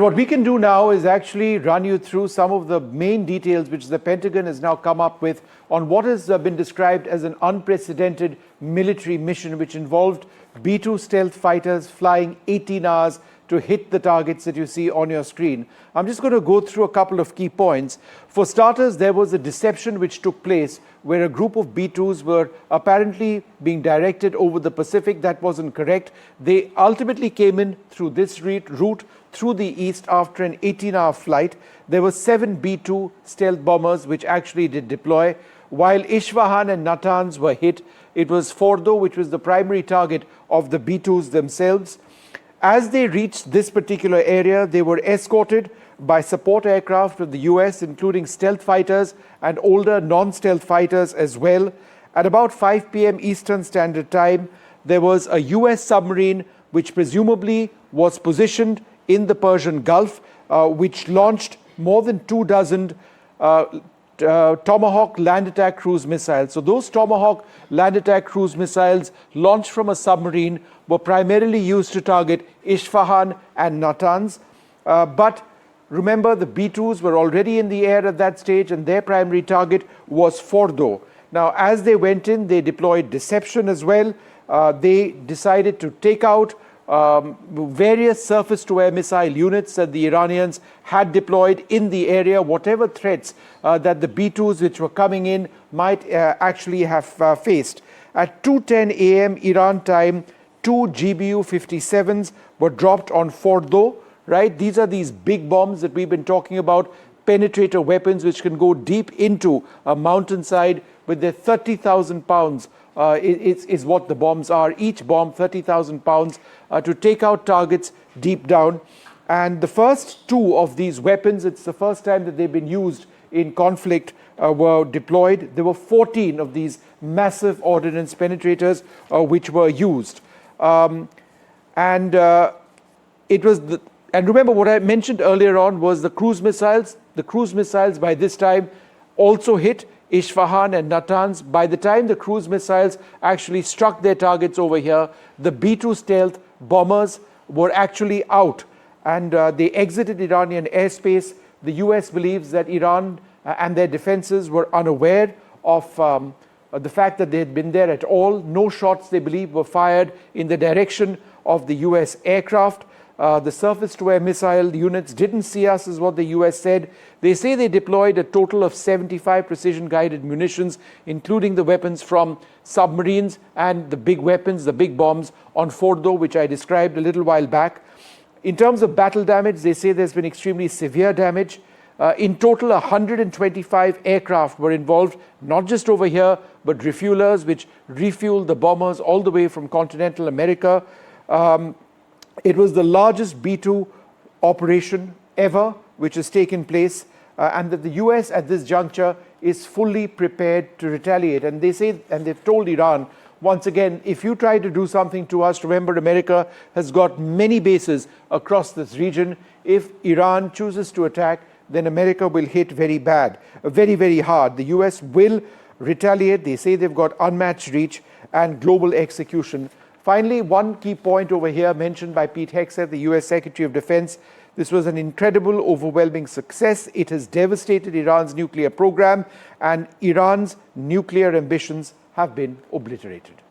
What we can do now is actually run you through some of the main details which the Pentagon has now come up with on what has been described as an unprecedented military mission which involved B-2 stealth fighters flying 18 hours to hit the targets that you see on your screen. I'm just going to go through a couple of key points. For starters, there was a deception which took place where a group of B-2s were apparently being directed over the Pacific. That wasn't correct. They ultimately came in through this route through the east after an 18-hour flight. There were 7 B-2 stealth bombers which actually did deploy. While Isfahan and Natanz were hit, it was Fordo which was the primary target of the B-2s themselves. As they reached this particular area, they were escorted by support aircraft of the US, including stealth fighters and older non-stealth fighters as well. At about 5 p.m. Eastern Standard Time, there was a US submarine which presumably was positioned in the Persian Gulf, which launched more than 24 Tomahawk land attack cruise missiles. So those Tomahawk land attack cruise missiles launched from a submarine were primarily used to target Isfahan and Natanz. But remember, the B-2s were already in the air at that stage and their primary target was Fordo. Now, as they went in, they deployed deception as well. They decided to take out various surface-to-air missile units that the Iranians had deployed in the area, whatever threats that the B-2s which were coming in might actually have faced. At 2:10 a.m. Iran time, 2 GBU-57s were dropped on Fordo, right? These are these big bombs that we've been talking about, penetrator weapons which can go deep into a mountainside with their 30,000 pounds is what the bombs are. Each bomb 30,000 pounds to take out targets deep down. And the first 2 of these weapons, it's the first time that they've been used in conflict, were deployed. There were 14 of these massive ordnance penetrators which were used. And remember what I mentioned earlier on was the cruise missiles. The cruise missiles by this time also hit Isfahan and Natanz. By the time the cruise missiles actually struck their targets over here, the B-2 stealth bombers were actually out and they exited Iranian airspace. The US believes that Iran and their defenses were unaware of the fact that they had been there at all. No shots, they believe, were fired in the direction of the US aircraft. The surface-to-air missile units didn't see us, is what the US said. They say they deployed a total of 75 precision-guided munitions, including the weapons from submarines and the big weapons, the big bombs on Fordo, which I described a little while back. In terms of battle damage, they say there's been extremely severe damage. In total, 125 aircraft were involved, not just over here, but refuelers, which refueled the bombers all the way from continental America. It was the largest B-2 operation ever which has taken place, and that the US at this juncture is fully prepared to retaliate. And they say, and they've told Iran, once again, if you try to do something to us, remember America has got many bases across this region. If Iran chooses to attack, then America will hit very bad, very, very hard. The US will retaliate. They say they've got unmatched reach and global execution. Finally, one key point over here mentioned by Pete Hegseth, the US Secretary of Defense. This was an incredible, overwhelming success. It has devastated Iran's nuclear program, and Iran's nuclear ambitions have been obliterated.